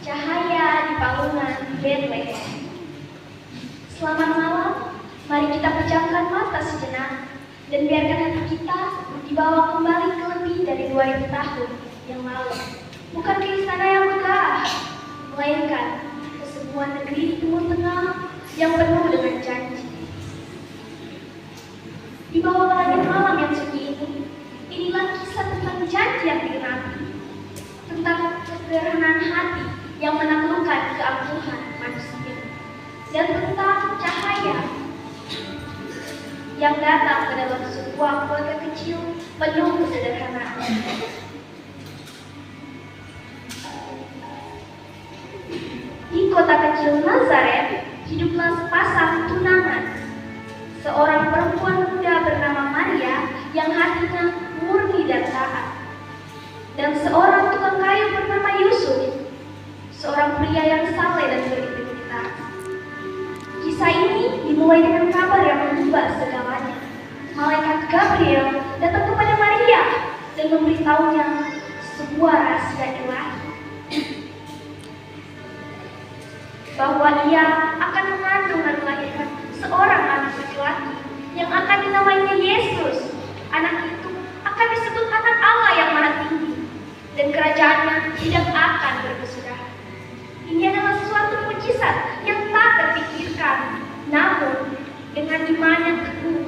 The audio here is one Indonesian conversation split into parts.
Cahaya di palungan Bethlehem. Selamat malam, mari kita pejamkan mata sejenak dan biarkan hati kita dibawa kembali ke lebih dari 2000 tahun yang lalu. Bukan ke istana yang megah, melainkan ke sebuah negeri di Timur Tengah yang penuh dengan janji. Di bawah langit malam yang sunyi ini, inilah kisah tentang janji yang digenapi, tentang kesederhanaan hati yang menaklukkan keangkuhan manusia, dan tentang cahaya yang datang ke dalam sebuah keluarga kecil penuh kesederhanaan. Di kota kecil Nazaret, hiduplah sepasang tunangan. Seorang perempuan muda bernama Maria yang hatinya murni dan taat, dan seorang tukang kayu bernama Yusuf, seorang pria yang saleh dan berintegritas. Kisah ini dimulai dengan kabar yang mengubah segalanya. Malaikat Gabriel datang kepada Maria dan memberitahunya sebuah rahasia ilahi, bahwa ia akan mengandung dan melahirkan seorang anak laki-laki yang akan dinamainya Yesus. Anak itu akan disebut anak Allah yang Maha Tinggi, dan kerajaannya tidak akan berkesudahan. Ini adalah suatu mukjizat yang tak terpikirkan. Namun, dengan iman yang teguh,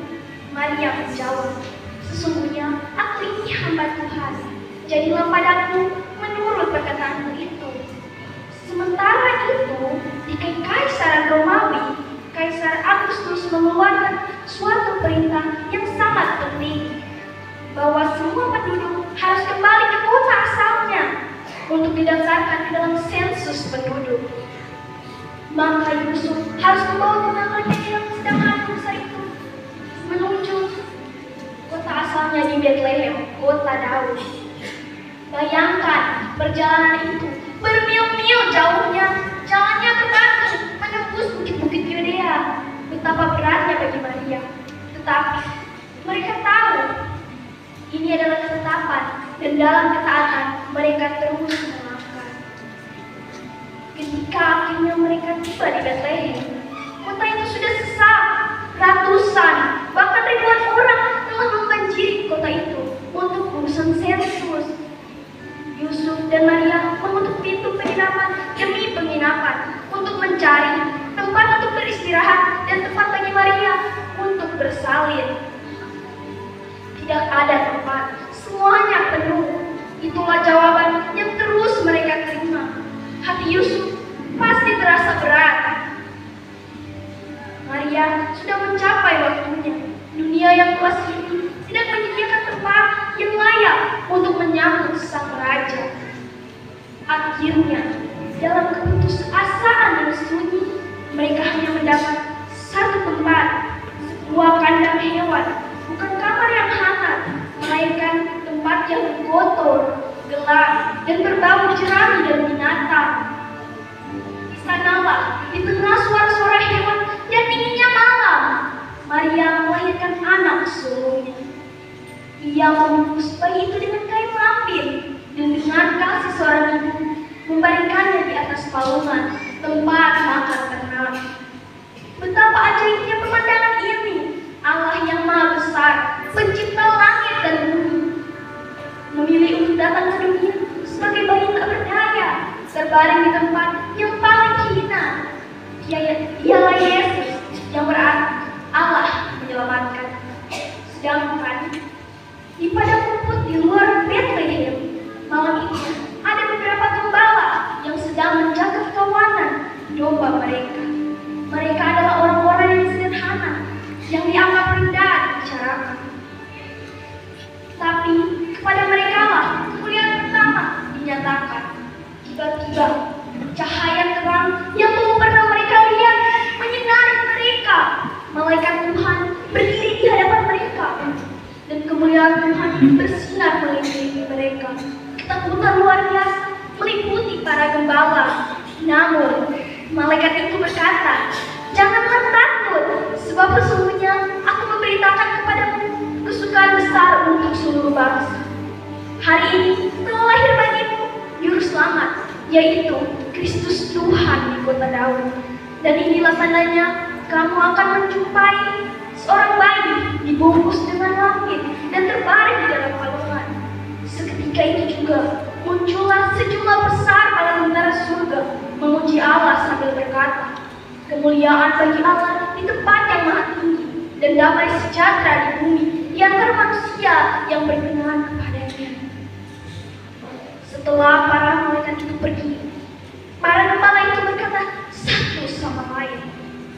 Maria menjawab, "Sesungguhnya aku ini hamba Tuhan. Jadilah padaku menurut perkataanmu itu." Sementara itu, di Kekaisaran Romawi, Kaisar Agustus mengeluarkan suatu perintah yang sangat penting, bahwa semua penduduk harus kembali ke kota asalnya untuk didaftarkan di dalam sensus penduduk. Maka Yusuf harus membawa tunangannya yang sedang hamil itu menuju kota asalnya di Bethlehem, kota Daud. Bayangkan perjalanan itu bermil-mil jauhnya, jalannya berbatu menembus bukit-bukit Yudea. Betapa beratnya bagi Maria. Tetapi mereka tahu ini adalah ketetapan, dan dalam ketaatan mereka terus melangkah. Ketika akhirnya mereka tiba di Bethlehem, kota itu sudah sesak. Ratusan, bahkan ribuan orang telah membanjiri kota itu untuk urusan sensus. Yusuf dan Maria mengutuk pintu penginapan demi penginapan untuk mencari tempat untuk beristirahat dan tempat bagi Maria untuk bersalin. Tidak ada tempat, semuanya penuh. Itulah jawaban yang terus mereka terima. Hati Yusuf pasti terasa berat. Maria sudah mencapai waktunya. Dunia yang luas ini tidak menyediakan tempat yang layak untuk menyambut sang raja. Akhirnya, dalam keputusasaan yang sunyi, mereka hanya mendapat satu tempat, sebuah kandang hewan. Bukan kamar yang hangat, melainkan tempat yang kotor, gelap, dan berbau jerami dan binatang. Di sanalah, di tengah suara-suara hewan dan dinginnya malam, Maria melahirkan anak sulungnya. Ia membungkus bayi itu dengan kain lampin, dan dengan kasih seorang ibu membaringkannya di atas palungan tempat makan ternak. Betapa ajaibnya pemandangan ini! Allah yang Maha Besar, Pencipta langit dan bumi, memilih untuk datang ke dunia sebagai bayi tak berdaya, terbaring di tempat yang paling hina. Dialah Yesus, yang berarti Allah menyelamatkan. Sedangkan di padang rumput di luar Bethlehem, malam itu ada beberapa gembala yang sedang menjaga kawanan domba mereka. Mereka adalah orang-orang yang sederhana, yang dianggap rendah dibicarakan. Tapi kepada mereka lah kemuliaan pertama dinyatakan. Tiba-tiba cahaya terang yang belum pernah mereka lihat menyinari mereka. Malaikat Tuhan berdiri di hadapan mereka, dan kemuliaan Tuhan bersinar meliputi mereka. Ketakutan luar biasa meliputi para gembala. Namun malaikat itu berkata, "Janganlah takut, sebab sesungguhnya aku memberitakan kepadamu kesukaan besar untuk seluruh bangsa. Hari ini telah lahir bagimu juru selamat, yaitu Kristus Tuhan di kota Daud. Dan inilah tandanya, kamu akan menjumpai seorang bayi dibungkus dengan langit dan terbaring di dalam palungan. Seketika itu juga muncullah sejumlah besar pada tentara surga memuji Allah sambil berkata, kemuliaan bagi Allah di tempat yang maha tinggi dan damai sejahtera di bumi di antara manusia yang berkenan kepadanya. Setelah para malaikat itu pergi, para gembala itu berkata satu sama lain,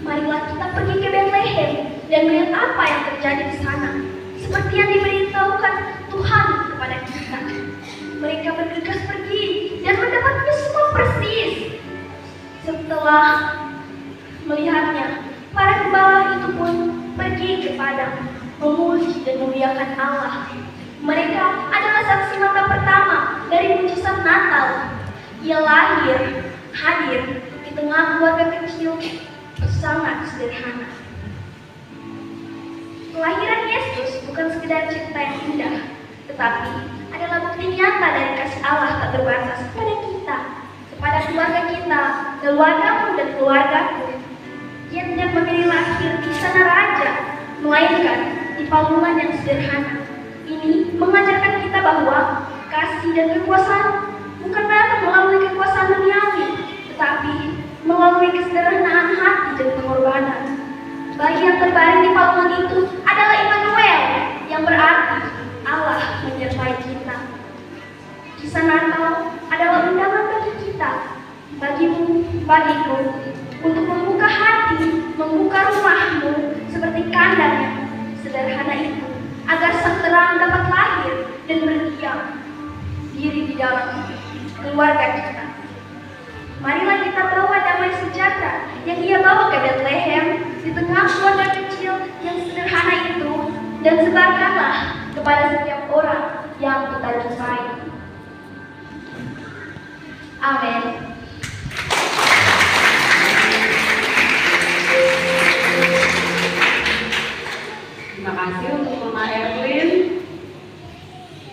marilah kita pergi ke Betlehem dan melihat apa yang terjadi di sana, seperti yang diberitahukan Tuhan kepada kita. Mereka bergegas pergi dan mendapatnya semua persis. Setelah melihatnya, para gembala itu pun pergi ke padang, memuji dan memuliakan Allah. Mereka adalah saksi mata pertama dari mujizat Natal. Ia hadir di tengah keluarga kecil sangat sederhana. Kelahiran Yesus bukan sekedar cerita yang indah, tetapi adalah bukti nyata dari kasih Allah tak terbatas kepada kita, kepada keluarga kita, keluargamu dan keluargaku. Ia tidak memilih lahir di sana raja, melainkan di palungan yang sederhana. Ini mengajarkan kita bahwa kasih dan kekuasaan bukan datang melalui kekuasaan duniawi, tetapi melalui kesederhanaan hati dan pengorbanan. Bayi yang terbaring di palungan itu adalah Immanuel, yang berarti Allah menyertai kita. Kisah Natal adalah undangan bagi kita, bagimu, bagiku, untuk membuka hati, membuka rumahmu seperti kandang yang sederhana itu, agar sang terang dapat lahir dan berdiam diri di dalam keluarga kita. Marilah kita bawa damai sejahtera yang Ia bawa ke Betlehem di tengah keluarga kecil yang sederhana itu, dan sebarkanlah kepada setiap orang yang kita jumpai. Amin.